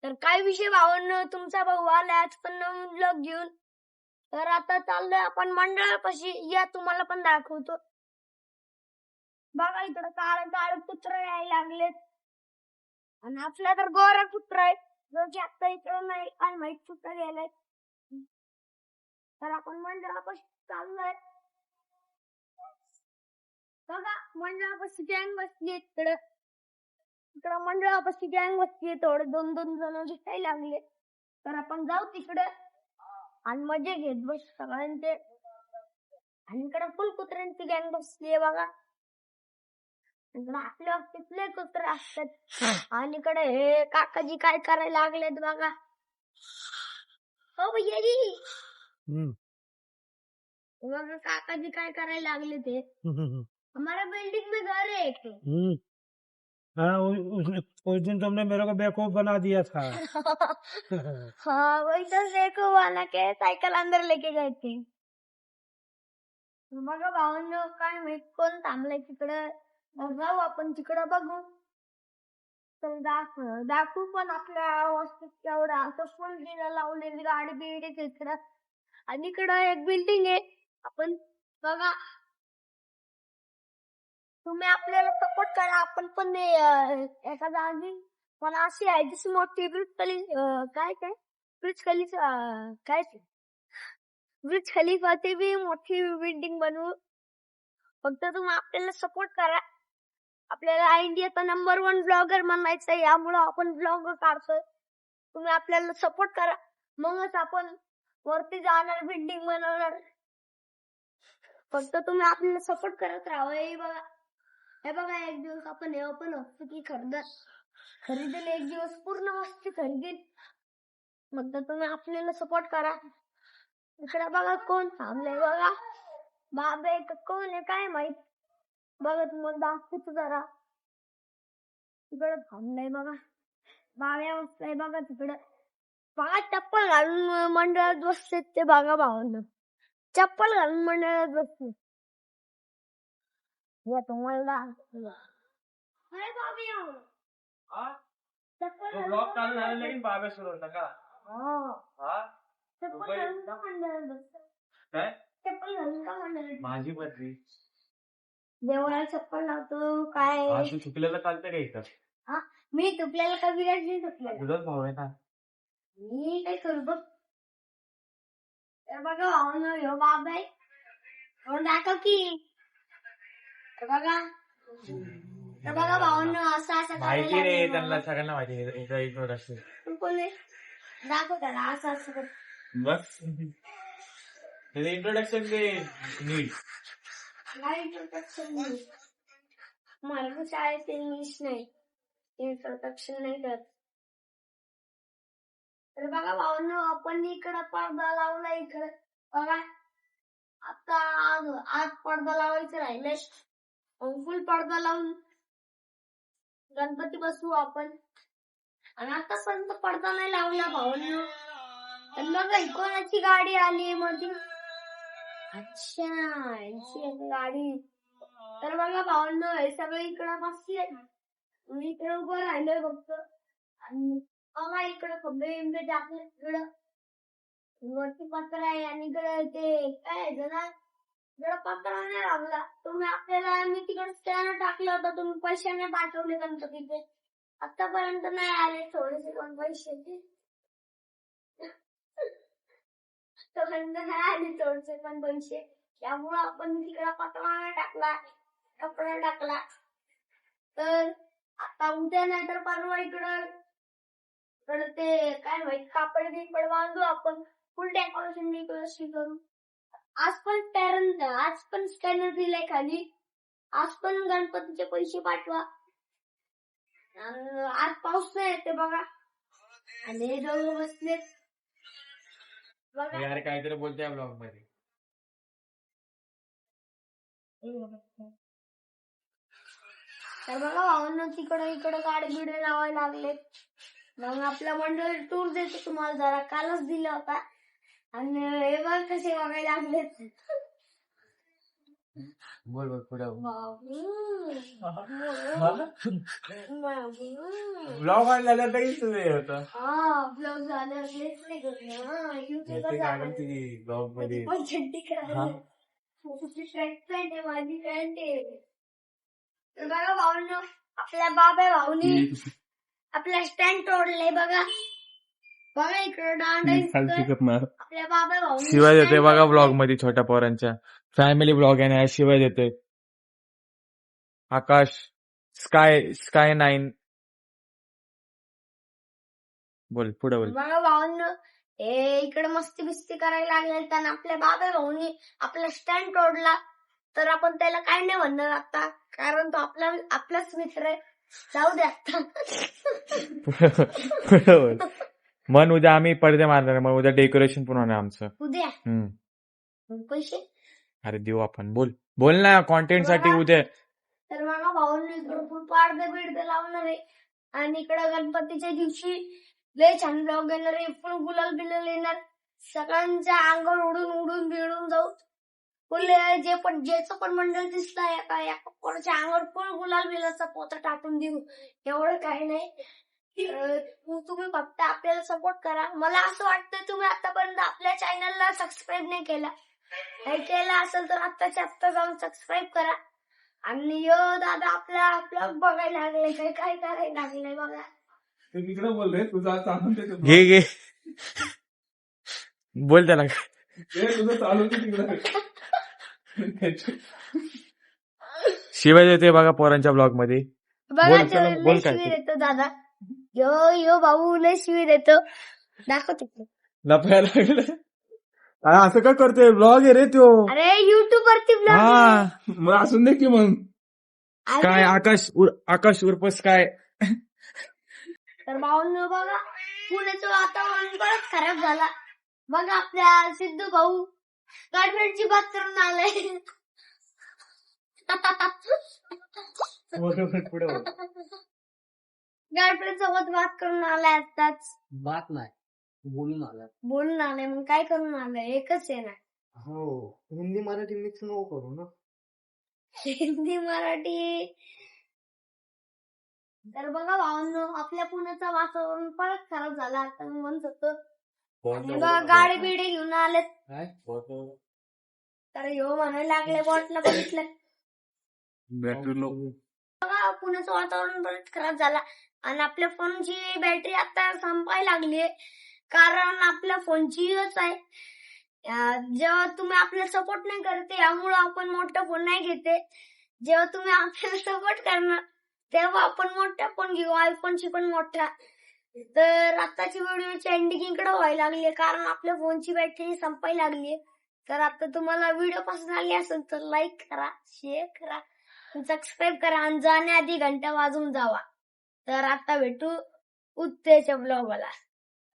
तर काय विषय भावांनो, तुमचा भाऊ आला आज पण नवीन ब्लॉग घेऊन. तर आता चाललोय आपण मंडळापाशी, या तुम्हाला पण दाखवतो. बघा इकडं काळ काळ कुत्रा यायला लागलेत आणि आपला तर गोरा कुत्रा आहे जो की आता इकडं नाही काय माहित कुठं गेलाय. तर आपण मंडळापाशी चाललोय. बघा मंडळापाशी गँग बसली इकडं. इकडं मंडळापाशी गँग बसली, थोडे 2-2 जण दिसायला लागले. तर आपण जाऊ तिकडे आणि मजे घेत बस सगळ्यांचे. आणि इकडे फुल कुत्र्यांची गँग बसली आहे बघा. इकडे आपल्या तिथले कुत्रे असतात आणि इकडे हे काकाजी काय करायला लागलेत बघा. हो भैया जी, बघा काकाजी काय करायला लागले ते. हमारा बिल्डिंग में घर है एक। हाँ, उस दिन तुमने मेरे को बेवकूफ बना दिया था। हाँ वही तो देखो वाला के सायकल अंदर लेके गए थे. बघा भावांनो काय माहित कोण थांबलंय तिकडं. जाऊ आपण तिकडं बघू. तर दाखवू पण आपल्या वस्तीत केवढा असं फुल दिला लावलेली गाडी बिडी तिकडं. आणि इकडं एक बिल्डिंग आहे. आपण बघा तुम्ही आपल्याला सपोर्ट करा. आपण पण एका जागी पण अशी आहे जशी मोठी ब्रिज खलिफाची बी मोठी बिल्डिंग बनवू. फक्त तुम्ही आपल्याला सपोर्ट करा. आपल्याला इंडियाचा नंबर 1 ब्लॉगर बनायचं आहे, यामुळे आपण ब्लॉग काढतोय. तुम्ही आपल्याला सपोर्ट करा, मगच आपण वरती जाणार, बिल्डिंग बनवणार. फक्त तुम्ही आपल्याला सपोर्ट करत राहा. हे बघा एक दिवस आपण हे ओपन असतो की खरेदीला एक दिवस पूर्ण वस्तू खरेदील. मग तर तुम्ही आपल्याला सपोर्ट करा. इकडे बघा कोण थांबलंय बघा. बाबे कोण आहे काय माहित. बघा तुम्हाला दाखवतो जरा. तिकडे थांबलंय बघा. बाब्या बसलाय बघा तिकडे. बघा चप्पल घालून मंडळात बसले ते बघा भावांना. चप्पल घालून मंडळात बसले. या तुम्हाला अरे बाबिया चप्पल ब्लॉग चालू झाला लेकिन बाबे सुरू होता का? चप्पल घालून का मंडळात बसता? काय चप्पल घालून का मंडळात? माझी बदली देवळाला चप्पल लावतो काय? तू चुकलेलं चालतं का इथं? हा मी चुकलेलं का विराट नाही चुकलेलं? तुझाच भाऊ आहे ना. मी काय करू बघ. बघा भावना ह्यो बाब आहे. दाखव की. बघा भावना असं माहिती रे त्यांना सगळ्यांना माहिती. दाखव त्याला असं बस इंट्रोडक्शन दे नीट. इंट्रोडक्शन मला शाळेत इंग्लिश नाही. इंट्रोडक्शन नाही करत. तर बघा भावना आपण इकडं पडदा लावला. इकडं बघा आता आज पडदा लावायचं राहिलंय. फुल पडदा लावून गणपती बसवू आपण. आणि आतापर्यंत पडदा नाही लावला भावांनो. तर बघा कोणाची गाडी आली मध्ये. अच्छा यांची गाडी. तर बघा भावांनो हे सगळे इकडं बसले. मी इकडे उभं राहिलोय फक्त. आणि बघा इकडं खंबे बिंबे टाकले. इकडं वरती पत्र आहे आणि इकडे ते काय जरा पत्रा नाही लागला. तुम्ही आपल्याला मी तिकडे स्कॅनर टाकलं होतं. तुम्ही पैशाने पाठवले गणपतीचे. आतापर्यंत नाही आले थोडेसे पण पैसे. नाही आले थोडेसे पण पैसे. त्यामुळे आपण तिकडे पत्रा नाही टाकला. कपडा टाकला. तर आता उद्या नाही तर परवा इकडं ते काय माहित कापड बिपड बांधू आपण. फुल डेकोरेशन बिकोरेशन करू. आज पण स्कॅनर दिलाय खाली. आज पण गणपतीचे पैसे पाठवा. आज पाऊस नाही येते बघा. आणि हे दोघं बसलेत बघा. यार काहीतरी बोलते ब्लॉग मध्ये. तर बघा भावांना इकडे गाडी बिडे लावायला लागलेत. मग आपला मंडळ टूर देतो तुम्हाला जरा. कालच दिला होता. आणि हे बघ कसे बघायला लागलेत. बोल बोल पुढे ब्लॉग आणला तरीच नाही होता ब्लॉग झाल्यावर हेच नाही ब्लॉग मध्ये पण चड्डी ट्रॅक पॅन्ट आहे माझी पॅन्ट आहे. तर बघा भाऊनो आपल्या बाबा भाऊनी आपला स्टँड तोडले बघा. बघा इकडे दांडा दिसतोय. आपल्या बाबा भाऊनी शिवाय देते stand बघा तोडले. ब्लॉग मध्ये छोट्या पोरांच्या फॅमिली ब्लॉग आहे ना शिवाय देते. आकाश स्काय 9 बोल पुढे बोल. बघा भाऊंनो हे इकडे मस्ती बिस्ती करायला लागले त्यांना आपल्या बाबा भाऊनी आपला स्टँड तोडला. तर आपण त्याला काय नाही म्हणणार आता कारण तो आपलाच मित्र आहे. जाऊ दे आता. पुढे बोल. मन उद्या आम्ही पडदे मारणार मग उद्या डेकोरेशन पण होणार आमचं. उद्या पैसे अरे देऊ आपण बोल ना कॉन्टेंट साठी उद्या. तर बघा भाऊंनी भरपूर पाडदे बिडदे लावणार आहे. आणि इकडं गणपतीच्या दिवशी लय छान ब्लॉग येणार आहे. फुल गुलाल बिलाल येणार. सगळ्यांच्या अंगावर उडून बिळून जाऊ. फुल ज्याचं पण मंडळ दिसला एका कोणाच्या अंगावर फुल गुलाल बिलाचा पोता टाकून देऊ. एवढं काही नाही. तुम्ही फक्त आपल्याला सपोर्ट करा. मला असं वाटतं तुम्ही आतापर्यंत आपल्या चॅनलला सबस्क्राईब नाही केला. नाही केला असेल तर आत्ताच्या आत्ता जाऊन सबस्क्राईब करा. आणि दादा आपला ब्लॉग बघायला लागले काय करायला लागले बघा. तिकडे बोल रे तुझा चालून घे बोल त्याला. तुझं चालू तिकडे शिवाय देते बघा पोरांच्या ब्लॉग मध्ये. बघा बोल, चला, लय बोल काय शिवी ते. देतो दादा. यो भाऊ लय शिवी देतो. दाखवतो. लपायला लागलं. असं का करतोय ब्लॉग आहे रे तो. अरे युट्यूब वरती ब्लॉग हा मग असून दे की मग काय आकाश उर्फ स्काय. तर भाऊंनो बघा पुण्याचं वातावरण बरंच खराब झाला. बघा आपल्या सिद्धू भाऊ गर्लफ्रेंडची बात करून आलाय. पुढे गर्लफ्रेंड सोबत बात करून आलाय आताच. बात नाही बोलून आलाय मग काय करून आलाय एकच आहे ना. हो हिंदी मराठी मिक्स नको करू ना. हिंदी मराठी. तर बघा भावांनो आपल्या पुण्याचं वातावरण परत खराब झालं आता मी म्हणत होतो. आणि बघा गाडी बिडी घेऊन आलेत. तर म्हणायला लागले बॉटला बघितलं. बॅटरी लो बघा पुण्याचं वातावरण परत खराब झाला. आणि आपल्या फोनची बॅटरी आता संपायला लागली. कारण आपल्या फोनची यूज आहे. जेव्हा तुम्ही आपल्याला सपोर्ट नाही करते यामुळे आपण मोठा फोन नाही घेते. जेव्हा तुम्ही आपल्याला सपोर्ट करणार तेव्हा आपण मोठा फोन घेऊ. आयफोनची पण मोठा. तर आताची व्हिडिओची एंडिंग इकडे व्हायला लागली कारण आपल्या फोनची बॅटरी संपायला लागली. तर आता तुम्हाला व्हिडिओ पसंत आली असेल तर लाईक करा, शेअर करा, सबस्क्राईब करा आणि जाण्याआधी घंटा वाजून जावा. तर आता भेटू उद्याच्या ब्लॉगला.